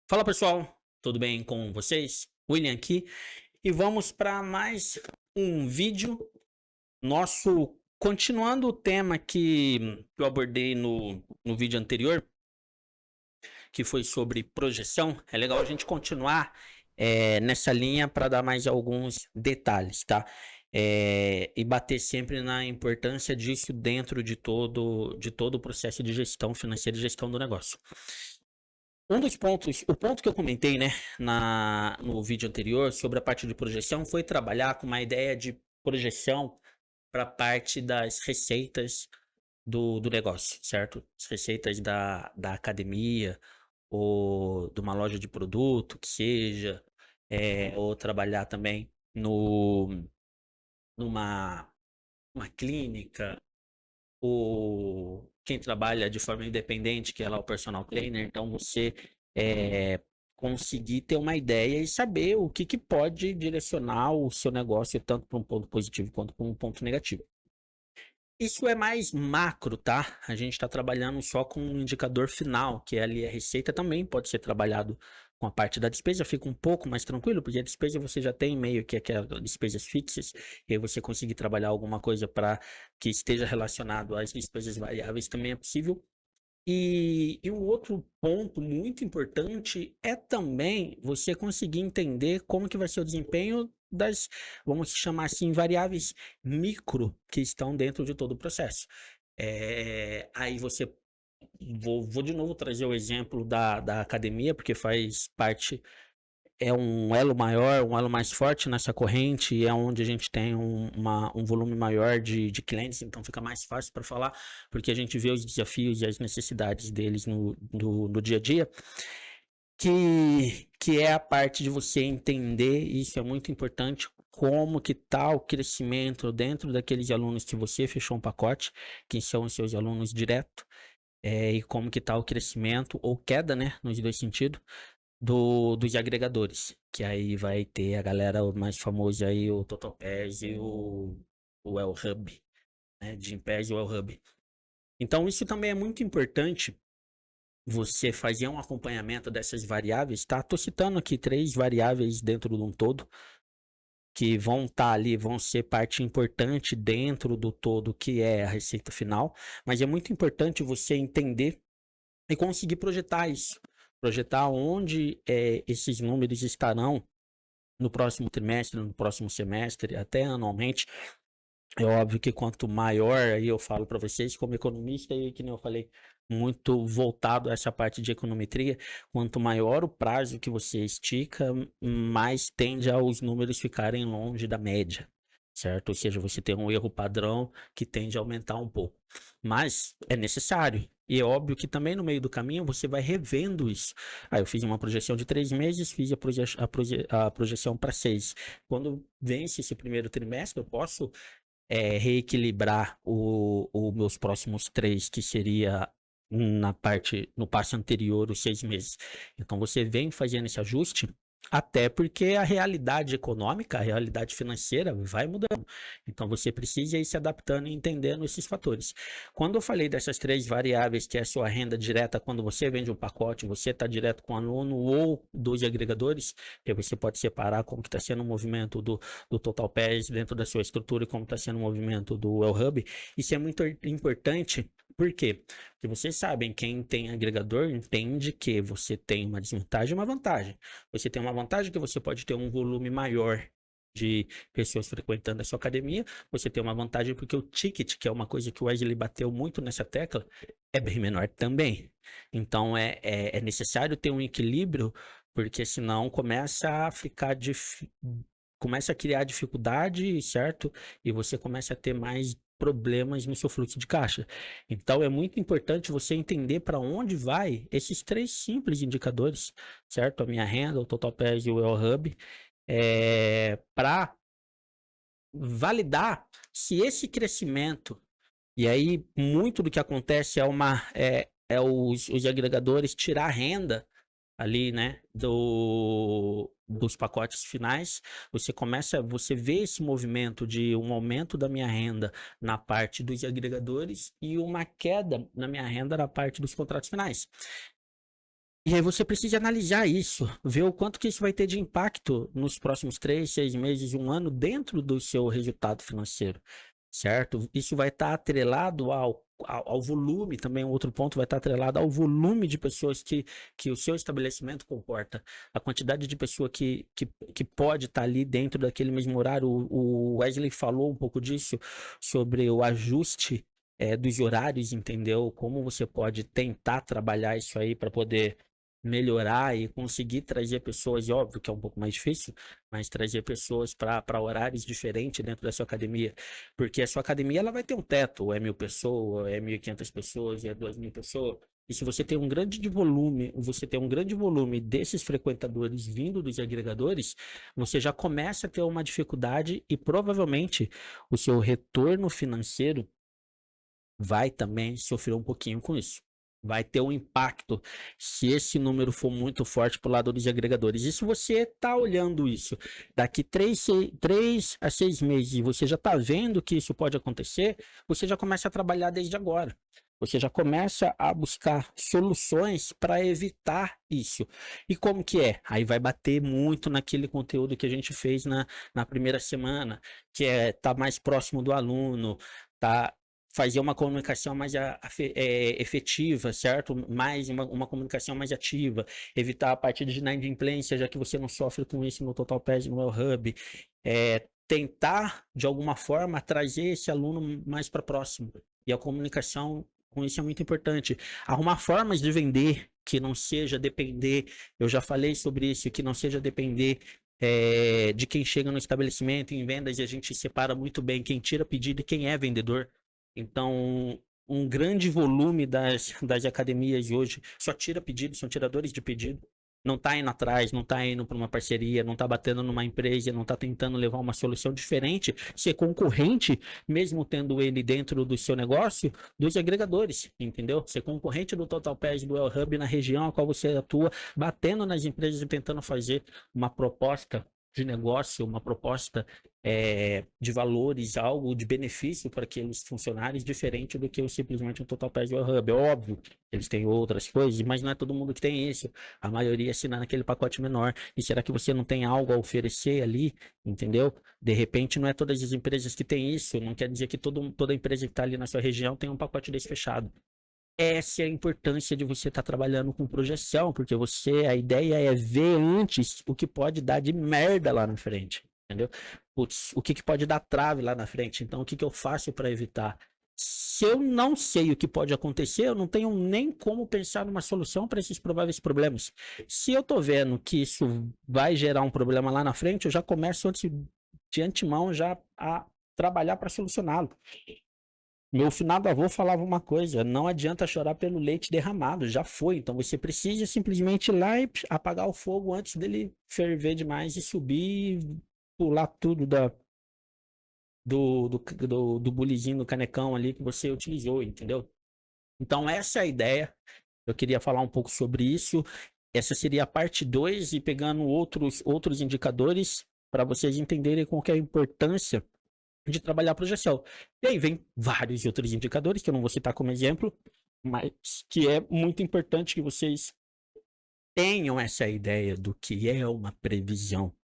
Fala pessoal, tudo bem com vocês? William aqui e vamos para mais um vídeo nosso, continuando o tema que eu abordei no vídeo anterior, que foi sobre projeção. É legal a gente continuar nessa linha para dar mais alguns detalhes, tá? E bater sempre na importância disso dentro de todo o processo de gestão financeira e gestão do negócio. Um dos pontos, o ponto que eu comentei, né, no vídeo anterior sobre a parte de projeção foi trabalhar com uma ideia de projeção para a parte das receitas do negócio, certo? As receitas da academia ou de uma loja de produto, que seja, ou trabalhar também numa uma clínica, ou quem trabalha de forma independente, que é lá o personal trainer, então você é, conseguir ter uma ideia e saber o que pode direcionar o seu negócio tanto para um ponto positivo quanto para um ponto negativo. Isso é mais macro, tá? A gente está trabalhando só com um indicador final, que é ali a receita também pode ser trabalhado com a parte da despesa, fica um pouco mais tranquilo, porque a despesa você já tem meio que aquelas despesas fixas, e aí você conseguir trabalhar alguma coisa para que esteja relacionado às despesas variáveis também é possível. E um outro ponto muito importante é também você conseguir entender como que vai ser o desempenho das, vamos chamar assim, variáveis micro que estão dentro de todo o processo. Aí você, vou de novo trazer o exemplo da academia, porque faz parte, é um elo maior, um elo mais forte nessa corrente, e é onde a gente tem um volume maior de clientes, então fica mais fácil para falar, porque a gente vê os desafios e as necessidades deles no dia a dia, que é a parte de você entender, e isso é muito importante, como que tá o crescimento dentro daqueles alunos que você fechou um pacote, que são os seus alunos direto, e como que tá o crescimento, ou queda, né, nos dois sentidos, dos agregadores, que aí vai ter a galera mais famosa aí, o TotalPass e o Hub, né? Gympass e o Hub. Então isso também é muito importante, você fazer um acompanhamento dessas variáveis, tá? Tô citando aqui 3 variáveis dentro de um todo, que vão estar ali, vão ser parte importante dentro do todo, que é a receita final, mas é muito importante você entender e conseguir projetar isso. Projetar onde esses números estarão no próximo trimestre, no próximo semestre, até anualmente. É óbvio que quanto maior, aí eu falo para vocês, como economista, e que nem eu falei, muito voltado a essa parte de econometria, quanto maior o prazo que você estica, mais tende aos números ficarem longe da média, certo? Ou seja, você tem um erro padrão que tende a aumentar um pouco. Mas é necessário. E é óbvio que também no meio do caminho você vai revendo isso. Aí eu fiz uma projeção de 3 meses, fiz a projeção para 6. Quando vence esse primeiro trimestre, eu posso reequilibrar o meus próximos 3, que seria no passo anterior, os 6 meses. Então você vem fazendo esse ajuste, até porque a realidade econômica, a realidade financeira vai mudando. Então você precisa ir se adaptando e entendendo esses fatores. Quando eu falei dessas 3 variáveis, que é a sua renda direta, quando você vende um pacote, você está direto com o aluno ou dos agregadores, que você pode separar como que está sendo o movimento do Total Pass dentro da sua estrutura e como está sendo o movimento do Well Hub. Isso é muito importante. Por quê? Porque vocês sabem, quem tem agregador entende que você tem uma desvantagem e uma vantagem. Você tem uma vantagem que você pode ter um volume maior de pessoas frequentando a sua academia. Você tem uma vantagem porque o ticket, que é uma coisa que o Wesley bateu muito nessa tecla, é bem menor também. Então é necessário ter um equilíbrio, porque senão começa a ficar difícil, começa a criar dificuldade, certo? E você começa a ter mais problemas no seu fluxo de caixa. Então é muito importante você entender para onde vai esses 3 simples indicadores, certo? A minha renda, o Total Pass e o El Hub, para validar se esse crescimento, e aí muito do que acontece é os agregadores tirar renda ali, né, dos pacotes finais. Você vê esse movimento de um aumento da minha renda na parte dos agregadores e uma queda na minha renda na parte dos contratos finais. E aí você precisa analisar isso, ver o quanto que isso vai ter de impacto nos próximos 3, 6 meses, um ano dentro do seu resultado financeiro, certo? Isso vai estar atrelado ao volume, também outro ponto vai estar atrelado ao volume de pessoas que o seu estabelecimento comporta, a quantidade de pessoa que pode estar ali dentro daquele mesmo horário. O Wesley falou um pouco disso, sobre o ajuste dos horários, entendeu? Como você pode tentar trabalhar isso aí para poder melhorar e conseguir trazer pessoas, e óbvio que é um pouco mais difícil, mas trazer pessoas para horários diferentes dentro da sua academia, porque a sua academia ela vai ter um teto, ou é 1.000 pessoas, ou é 1.500 pessoas, ou é 2.000 pessoas, e se você tem um grande volume, você tem um grande volume desses frequentadores vindo dos agregadores, você já começa a ter uma dificuldade e provavelmente o seu retorno financeiro vai também sofrer um pouquinho com isso. Vai ter um impacto se esse número for muito forte para o lado dos agregadores. E se você está olhando isso daqui 3 a 6 meses e você já está vendo que isso pode acontecer, você já começa a trabalhar desde agora. Você já começa a buscar soluções para evitar isso. E como que é? Aí vai bater muito naquele conteúdo que a gente fez na primeira semana, que é estar tá mais próximo do aluno, tá fazer uma comunicação mais efetiva, certo? Mais uma comunicação mais ativa, evitar a parte de inadimplência, já que você não sofre com isso no TotalPass, no Hub. Tentar, de alguma forma, trazer esse aluno mais para próximo. E a comunicação com isso é muito importante. Arrumar formas de vender que não seja depender, eu já falei sobre isso, que não seja depender de quem chega no estabelecimento em vendas, e a gente separa muito bem quem tira pedido e quem é vendedor. Então, um grande volume das academias hoje só tira pedido, são tiradores de pedido. Não está indo atrás, não está indo para uma parceria, não está batendo numa empresa, não está tentando levar uma solução diferente, ser concorrente, mesmo tendo ele dentro do seu negócio, dos agregadores, entendeu? Ser concorrente do TotalPass, do El Hub na região a qual você atua, batendo nas empresas e tentando fazer uma proposta de negócio, uma proposta de valores, algo de benefício para aqueles funcionários, diferente do que simplesmente um TotalPass ou Hub. É óbvio, eles têm outras coisas, mas não é todo mundo que tem isso. A maioria assina naquele pacote menor. E será que você não tem algo a oferecer ali, entendeu? De repente, não é todas as empresas que têm isso, não quer dizer que toda empresa que está ali na sua região tem um pacote desse fechado. Essa é a importância de você estar trabalhando com projeção, porque a ideia é ver antes o que pode dar de merda lá na frente, entendeu? Putz, o que pode dar trave lá na frente. Então, o que eu faço para evitar? Se eu não sei o que pode acontecer, eu não tenho nem como pensar numa solução para esses prováveis problemas. Se eu tô vendo que isso vai gerar um problema lá na frente, eu já começo de antemão já a trabalhar para solucioná-lo. Meu finado avô falava uma coisa: não adianta chorar pelo leite derramado, já foi. Então você precisa simplesmente ir lá e apagar o fogo antes dele ferver demais e subir e pular tudo do bulizinho, do canecão ali que você utilizou, entendeu? Então essa é a ideia. Eu queria falar um pouco sobre isso. Essa seria a parte 2 e pegando outros indicadores para vocês entenderem qual que é a importância de trabalhar a projeção. E aí vem vários outros indicadores, que eu não vou citar como exemplo, mas que é muito importante que vocês tenham essa ideia do que é uma previsão,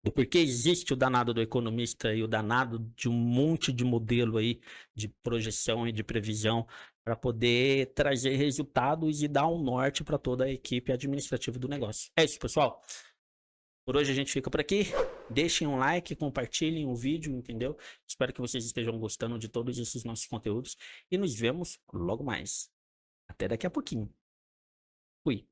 do porquê existe o danado do economista e o danado de um monte de modelo aí de projeção e de previsão para poder trazer resultados e dar um norte para toda a equipe administrativa do negócio. É isso, pessoal. Por hoje a gente fica por aqui. Deixem um like, compartilhem o vídeo, entendeu? Espero que vocês estejam gostando de todos esses nossos conteúdos e nos vemos logo mais. Até daqui a pouquinho. Fui.